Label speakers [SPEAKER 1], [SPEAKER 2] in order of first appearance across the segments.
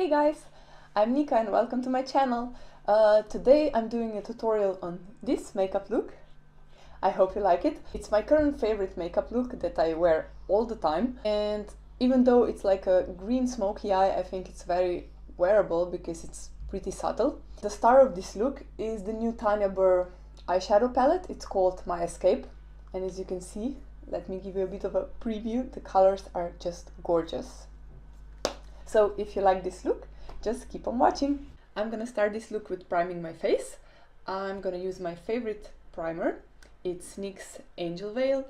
[SPEAKER 1] Hey guys, I'm Nika and welcome to my channel. Today I'm doing a tutorial on this makeup look. I hope you like it. It's my current favorite makeup look that I wear all the time, and even though it's like a green smoky eye, I think it's very wearable because it's pretty subtle. The star of this look is the new Tanya Burr eyeshadow palette. It's called My Escape, and as you can see, let me give you a bit of a preview. The colors are just gorgeous. So if you like this look, just keep on watching. I'm gonna start this look with priming my face. I'm gonna use my favorite primer. It's NYX's Angel Veil,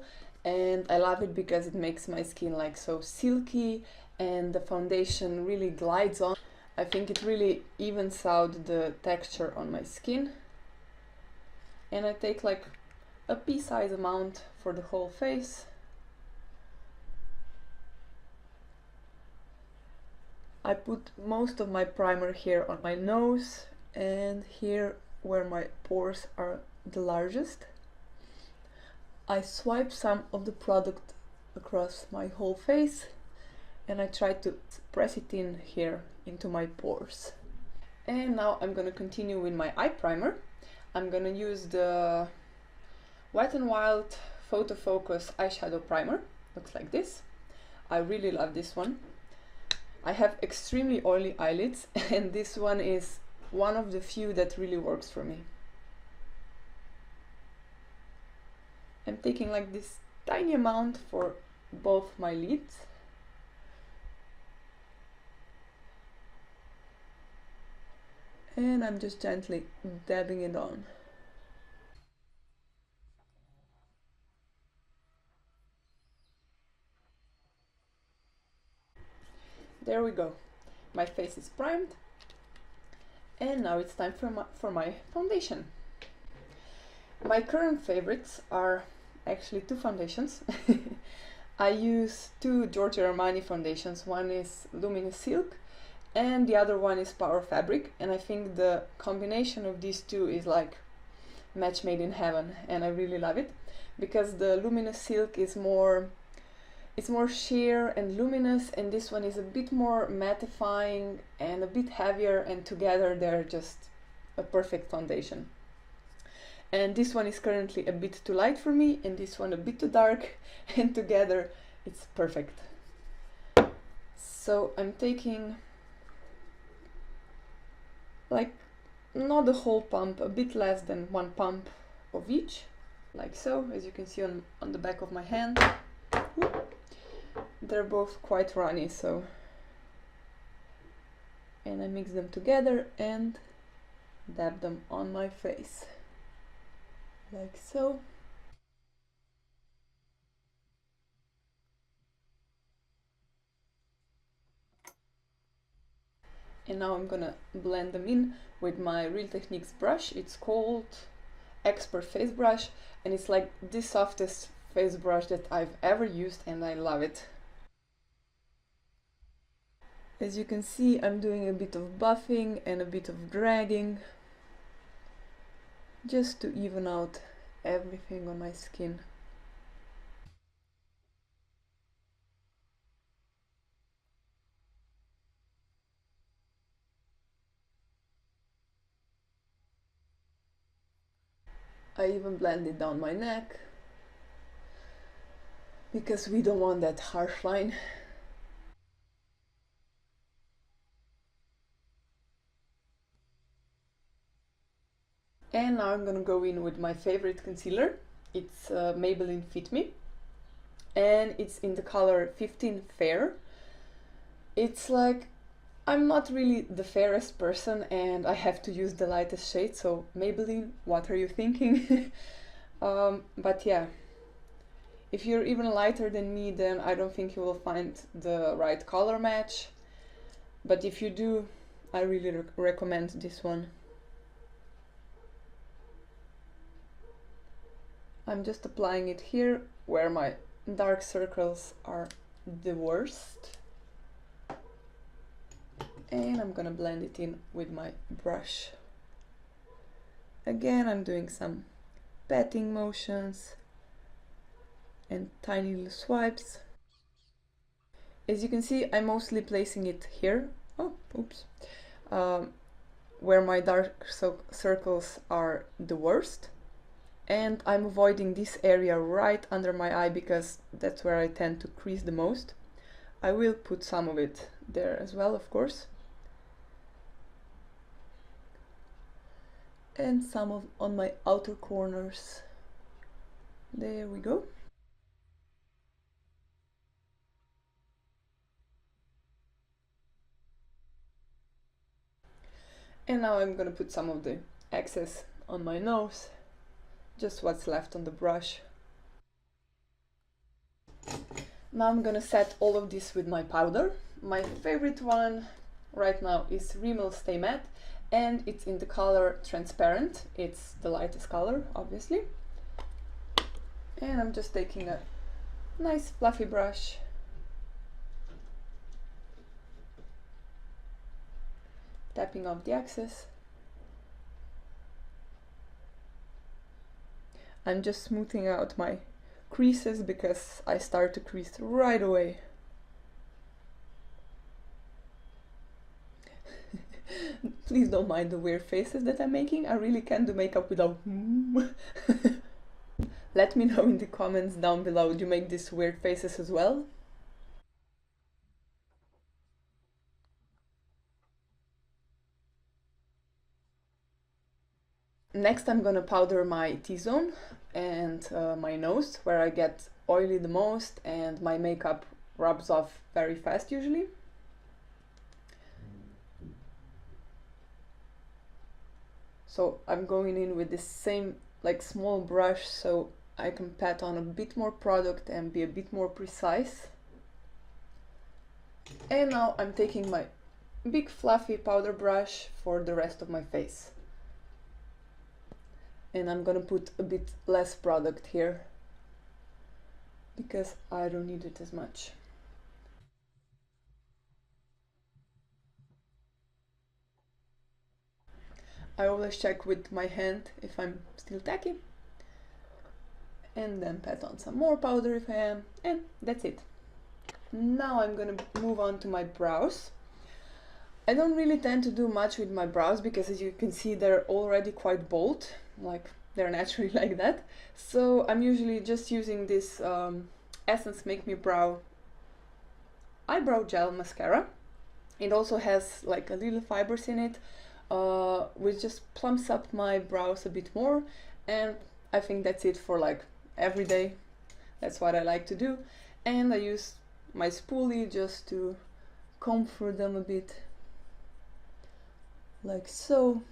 [SPEAKER 1] and I love it because it makes my skin like so silky and the foundation really glides on. I think it really evens out the texture on my skin. And I take like a pea-size amount for the whole face. I put most of my primer here on my nose and here where my pores are the largest. I swipe some of the product across my whole face and I try to press it in here into my pores. And now I'm gonna continue with my eye primer. I'm gonna use the Wet n Wild Photo Focus eyeshadow primer. Looks like this. I really love this one. I have extremely oily eyelids and this one is one of the few that really works for me. I'm taking like this tiny amount for both my lids. And I'm just gently dabbing it on. There we go. My face is primed. And now it's time for my foundation. My current favorites are actually two foundations. I use two Giorgio Armani foundations. One is Luminous Silk and the other one is Power Fabric. And I think the combination of these two is like match made in heaven, and I really love it because the Luminous Silk is more sheer and luminous, and this one is a bit more mattifying and a bit heavier, and together they're just a perfect foundation. And this one is currently a bit too light for me and this one a bit too dark, and together it's perfect. So I'm taking like not the whole pump, a bit less than one pump of each, like so, as you can see on the back of my hand. They're both quite runny, so, and I mix them together and dab them on my face, like so. And now I'm gonna blend them in with my Real Techniques brush. It's called Expert Face Brush, and it's like the softest face brush that I've ever used, and I love it. As you can see, I'm doing a bit of buffing and a bit of dragging just to even out everything on my skin. I even blended down my neck because we don't want that harsh line. And now I'm gonna go in with my favorite concealer. It's Maybelline Fit Me, and it's in the color 15 Fair. It's like, I'm not really the fairest person and I have to use the lightest shade, so Maybelline, what are you thinking? But yeah, if you're even lighter than me, then I don't think you will find the right color match. But if you do, I really recommend this one. I'm just applying it here where my dark circles are the worst. And I'm gonna blend it in with my brush. Again, I'm doing some patting motions and tiny little swipes. As you can see, I'm mostly placing it here. Oh, oops, where my dark circles are the worst. And I'm avoiding this area right under my eye because that's where I tend to crease the most. I will put some of it there as well, of course. And some on my outer corners. There we go. And now I'm gonna put some of the excess on my nose, just what's left on the brush. Now I'm gonna set all of this with my powder. My favorite one right now is Rimmel Stay Matte, and it's in the color Transparent. It's the lightest color, obviously. And I'm just taking a nice fluffy brush, tapping off the excess. I'm just smoothing out my creases because I start to crease right away. Please don't mind the weird faces that I'm making. I really can't do makeup without Let me know in the comments down below, do you make these weird faces as well? Next I'm gonna powder my T-zone and my nose, where I get oily the most and my makeup rubs off very fast usually. So I'm going in with this same like small brush so I can pat on a bit more product and be a bit more precise. And now I'm taking my big fluffy powder brush for the rest of my face. And I'm gonna put a bit less product here because I don't need it as much. I always check with my hand if I'm still tacky, and then pat on some more powder if I am, and that's it. Now I'm gonna move on to my brows. I don't really tend to do much with my brows because, as you can see, they're already quite bold, like they're naturally like that. So I'm usually just using this Essence Make Me Brow Eyebrow Gel mascara. It also has like a little fibers in it, which just plumps up my brows a bit more, and I think that's it for like every day. That's what I like to do. And I use my spoolie just to comb through them a bit, like so.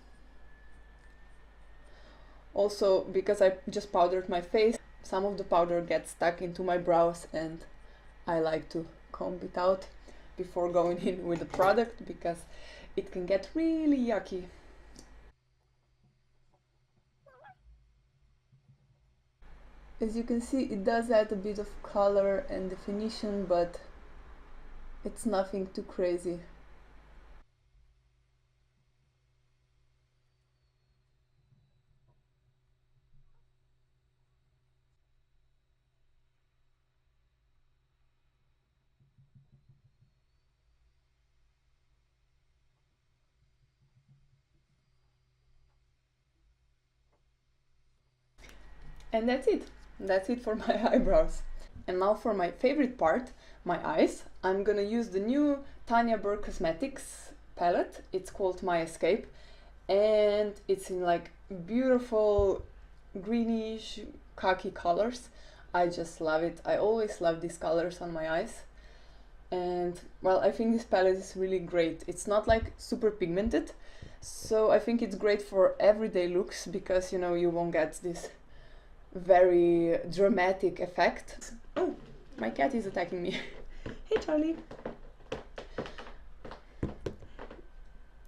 [SPEAKER 1] Also, because I just powdered my face, some of the powder gets stuck into my brows and I like to comb it out before going in with the product because it can get really yucky. As you can see, it does add a bit of color and definition, but it's nothing too crazy. And that's it. That's it for my eyebrows. And now for my favorite part, my eyes. I'm gonna use the new Tanya Burr Cosmetics palette. It's called My Escape, and it's in like beautiful greenish khaki colors. I just love it. I always love these colors on my eyes. And well, I think this palette is really great. It's not like super pigmented, so I think it's great for everyday looks because, you know, you won't get this very dramatic effect. Oh, my cat is attacking me. Hey Charlie.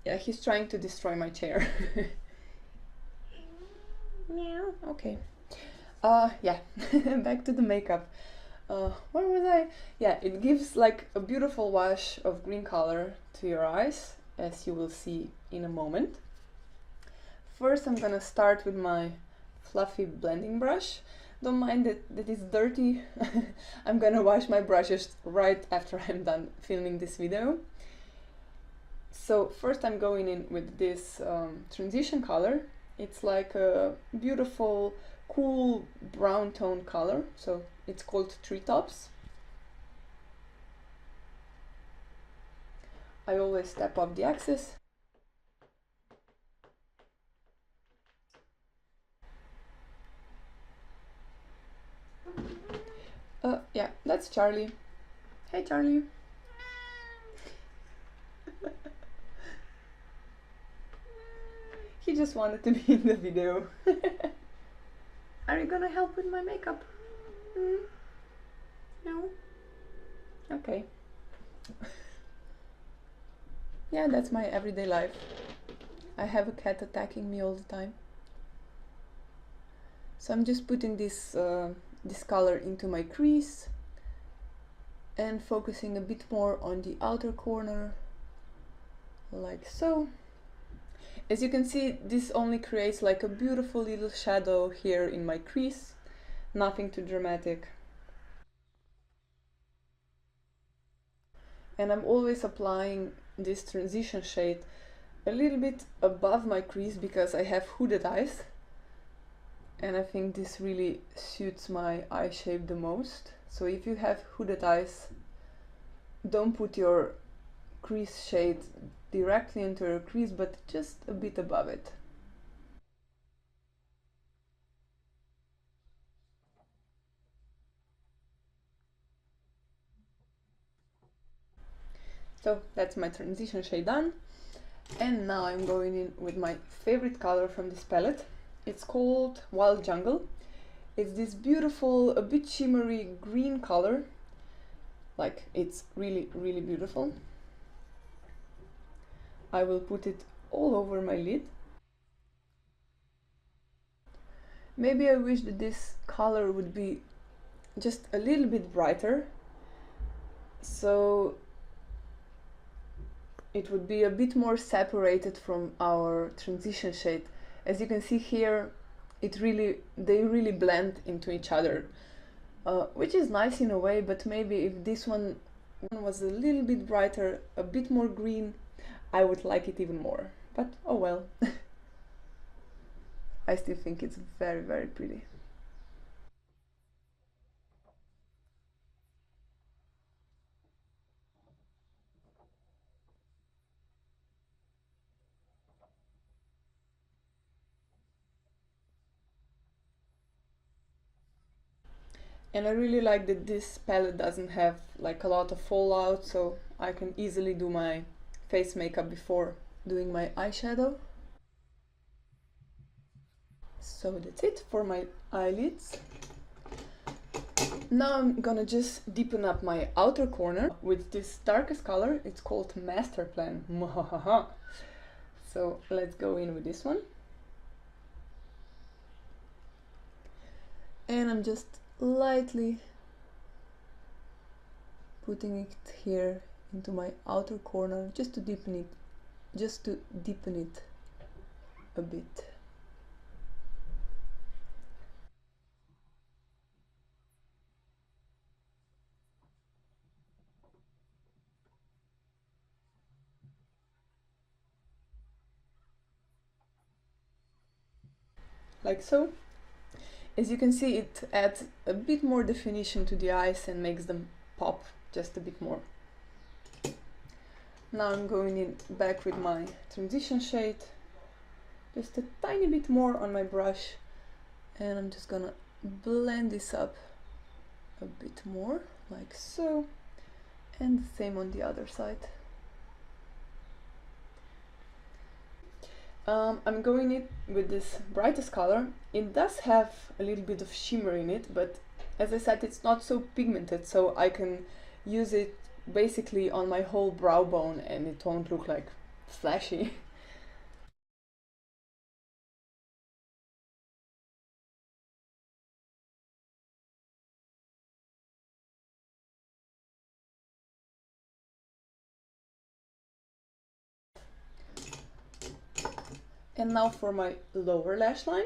[SPEAKER 1] Yeah, he's trying to destroy my chair. Meow. Okay. Yeah, back to the makeup. Where was I? Yeah, it gives like a beautiful wash of green color to your eyes, as you will see in a moment. First, I'm gonna start with my fluffy blending brush. Don't mind that it's dirty. I'm gonna wash my brushes right after I'm done filming this video. So first I'm going in with this transition color. It's like a beautiful, cool brown tone color. So it's called Treetops. I always step up the axis. Yeah, that's Charlie. Hey Charlie. He just wanted to be in the video. Are you gonna help with my makeup? No? Okay. Yeah, that's my everyday life. I have a cat attacking me all the time. So I'm just putting this color into my crease and focusing a bit more on the outer corner, like so. As you can see, this only creates like a beautiful little shadow here in my crease, nothing too dramatic. And I'm always applying this transition shade a little bit above my crease because I have hooded eyes. And I think this really suits my eye shape the most. So if you have hooded eyes, don't put your crease shade directly into your crease, but just a bit above it. So that's my transition shade done. And now I'm going in with my favorite color from this palette. It's called Wild Jungle. It's this beautiful, a bit shimmery green color. Like, it's really, really beautiful. I will put it all over my lid. Maybe I wish that this color would be just a little bit brighter, so it would be a bit more separated from our transition shade. As you can see here, they really blend into each other, which is nice in a way, but maybe if this one was a little bit brighter, a bit more green, I would like it even more. But oh well. I still think it's very, very pretty. And I really like that this palette doesn't have like a lot of fallout, so I can easily do my face makeup before doing my eyeshadow. So that's it for my eyelids. Now I'm gonna just deepen up my outer corner with this darkest color. It's called Master Plan. So let's go in with this one. And I'm just lightly putting it here into my outer corner just to deepen it a bit. Like so. As you can see, it adds a bit more definition to the eyes and makes them pop just a bit more. Now I'm going in back with my transition shade, just a tiny bit more on my brush, and I'm just gonna blend this up a bit more, like so, and the same on the other side. I'm going in with this brightest color. It does have a little bit of shimmer in it, but as I said, it's not so pigmented, so I can use it basically on my whole brow bone and it won't look like flashy. And now for my lower lash line.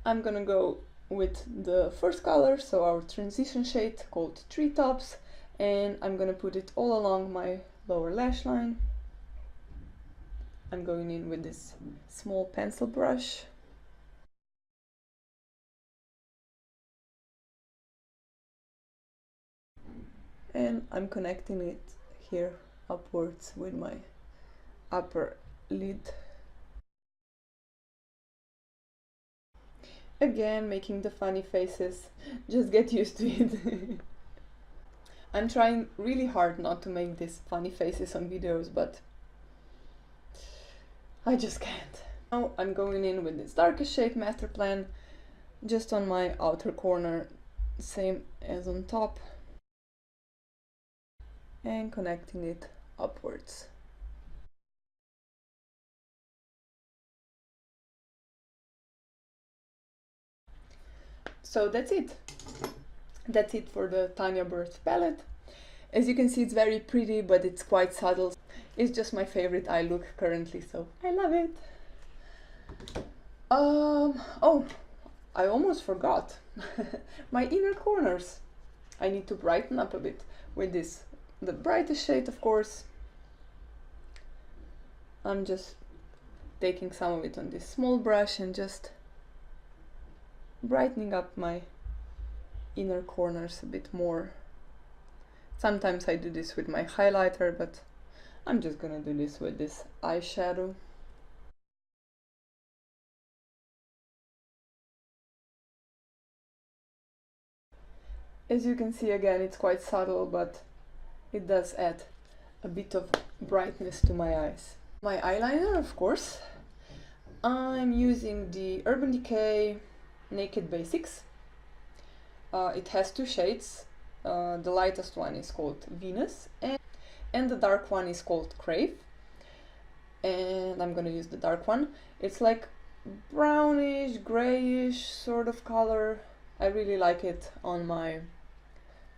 [SPEAKER 1] I'm gonna go with the first color, so our transition shade called Treetops, and I'm gonna put it all along my lower lash line. I'm going in with this small pencil brush. And I'm connecting it here upwards with my upper lid. Again, making the funny faces, just get used to it. I'm trying really hard not to make these funny faces on videos, but I just can't. Now I'm going in with this darkest shade Master Plan, just on my outer corner, same as on top, and connecting it upwards. So that's it. That's it for the Tanya Burr palette. As you can see, it's very pretty, but it's quite subtle. It's just my favorite eye look currently, so I love it. Oh, I almost forgot. My inner corners. I need to brighten up a bit with this. The brightest shade, of course. I'm just taking some of it on this small brush and just brightening up my inner corners a bit more. Sometimes I do this with my highlighter, but I'm just gonna do this with this eyeshadow. As you can see, again, it's quite subtle, but it does add a bit of brightness to my eyes. My eyeliner, of course. I'm using the Urban Decay Naked Basics. It has two shades. The lightest one is called Venus, and the dark one is called Crave. And I'm gonna use the dark one. It's like brownish, grayish sort of color. I really like it on my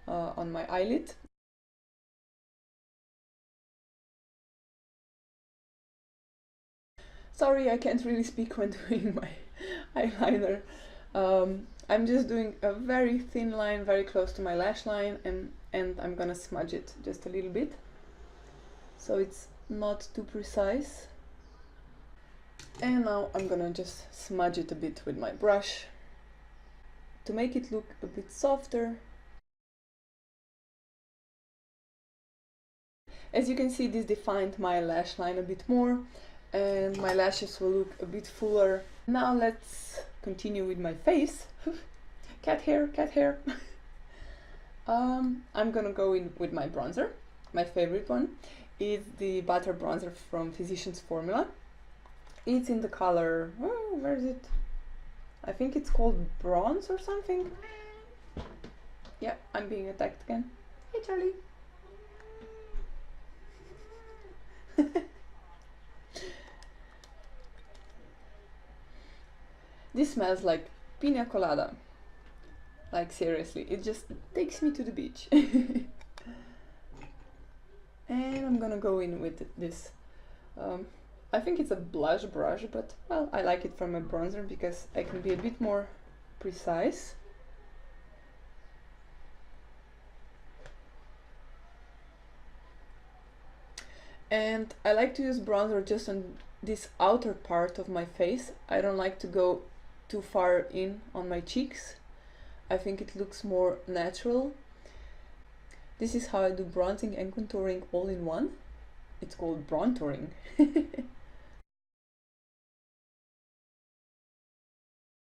[SPEAKER 1] eyelid. Sorry, I can't really speak when doing my eyeliner. I'm just doing a very thin line, very close to my lash line, and I'm gonna smudge it just a little bit, so it's not too precise. And now I'm gonna just smudge it a bit with my brush to make it look a bit softer. As you can see, this defined my lash line a bit more, and my lashes will look a bit fuller. Now let's continue with my face. Cat hair, cat hair. I'm gonna go in with my bronzer. My favorite one is the Butter Bronzer from Physicians Formula. It's in the color, oh, where is it? I think it's called Bronze or something. Yeah, I'm being attacked again. Hey, Charlie. This smells like pina colada. Like seriously, it just takes me to the beach. And I'm gonna go in with this. I think it's a blush brush, but well, I like it from a bronzer because I can be a bit more precise. And I like to use bronzer just on this outer part of my face. I don't like to go too far in on my cheeks. I think it looks more natural. This is how I do bronzing and contouring all in one. It's called brontouring.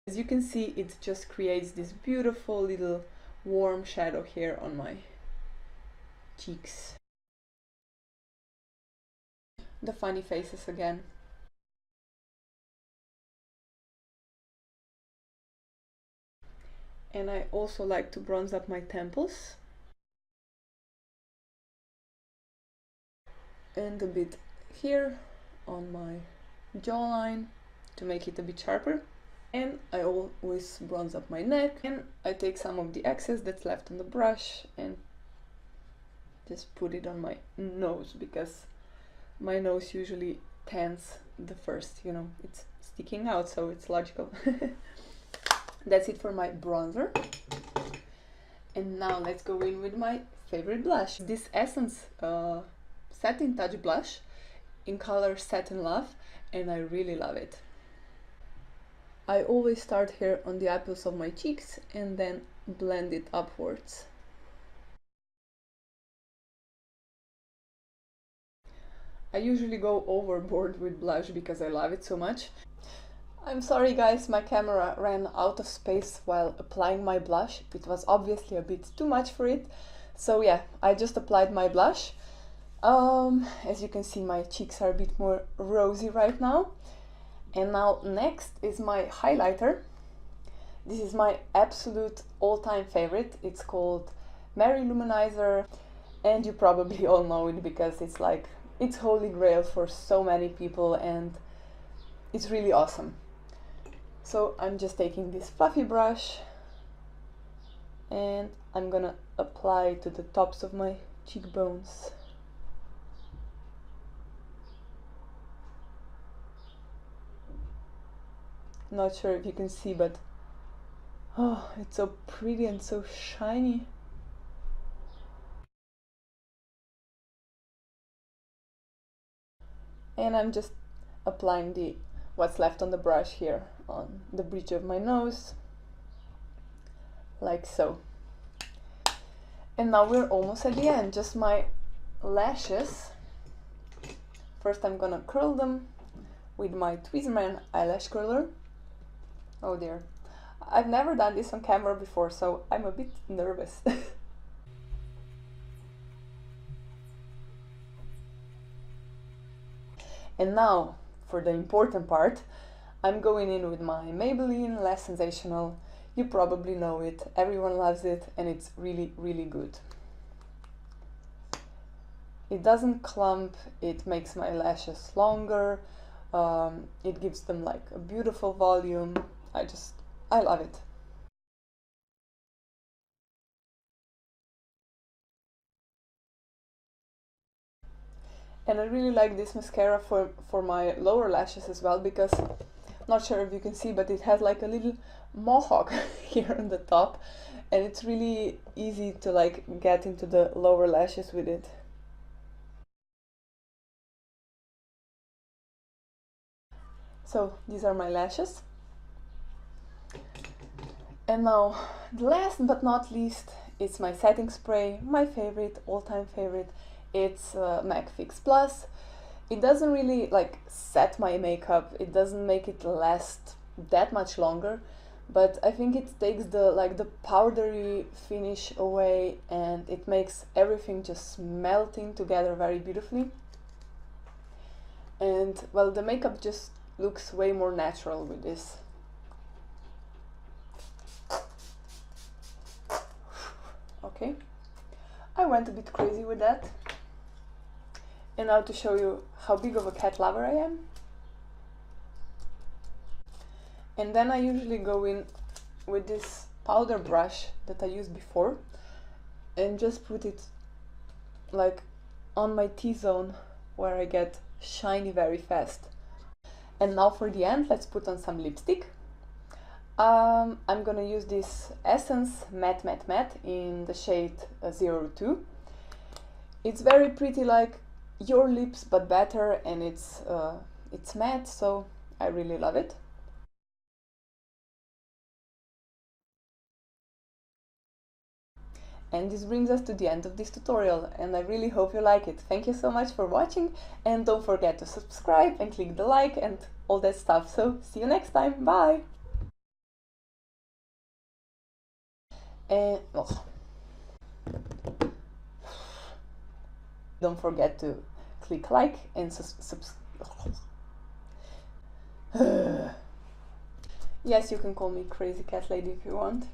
[SPEAKER 1] As you can see, it just creates this beautiful little warm shadow here on my cheeks. The funny faces again. And I also like to bronze up my temples. And a bit here on my jawline to make it a bit sharper. And I always bronze up my neck, and I take some of the excess that's left on the brush and just put it on my nose, because my nose usually tans the first, you know, it's sticking out, so it's logical. That's it for my bronzer. And now let's go in with my favorite blush. This Essence Satin Touch blush. in color Satin Love, and I really love it. I always start here on the apples of my cheeks and then blend it upwards. I usually go overboard with blush because I love it so much. I'm sorry guys, my camera ran out of space while applying my blush. It was obviously a bit too much for it. So yeah, I just applied my blush. As you can see, my cheeks are a bit more rosy right now. And now next is my highlighter. This is my absolute all-time favorite. It's called Lou Manizer, and you probably all know it because it's like, it's holy grail for so many people and it's really awesome. So I'm just taking this fluffy brush and I'm gonna apply to the tops of my cheekbones. Not sure if you can see, but oh, it's so pretty and so shiny. And I'm just applying what's left on the brush here on the bridge of my nose, like so. And now we're almost at the end, just my lashes. First I'm gonna curl them with my Tweezerman eyelash curler. Oh dear, I've never done this on camera before, so I'm a bit nervous. And now, for the important part, I'm going in with my Maybelline Lash Sensational. You probably know it, everyone loves it, and it's really, really good. It doesn't clump, it makes my lashes longer, it gives them like a beautiful volume. I love it. And I really like this mascara for my lower lashes as well, because, not sure if you can see, but it has like a little mohawk here on the top, and it's really easy to like get into the lower lashes with it. So these are my lashes. And now, the last but not least, it's my setting spray, my favorite, all-time favorite. It's MAC Fix Plus. It doesn't really like set my makeup, it doesn't make it last that much longer, but I think it takes the powdery finish away, and it makes everything just melting together very beautifully. And well, the makeup just looks way more natural with this. Okay, I went a bit crazy with that. And now to show you how big of a cat lover I am. And then I usually go in with this powder brush that I used before and just put it like on my T-zone where I get shiny very fast. And now for the end, let's put on some lipstick. I'm gonna use this Essence Matte Matte Matte in the shade 02. It's very pretty, like your lips but better, and it's matte, so I really love it. And this brings us to the end of this tutorial, and I really hope you like it. Thank you so much for watching, and don't forget to subscribe and click the like and all that stuff. So see you next time, bye! And don't forget to click like and yes, you can call me Crazy Cat Lady if you want.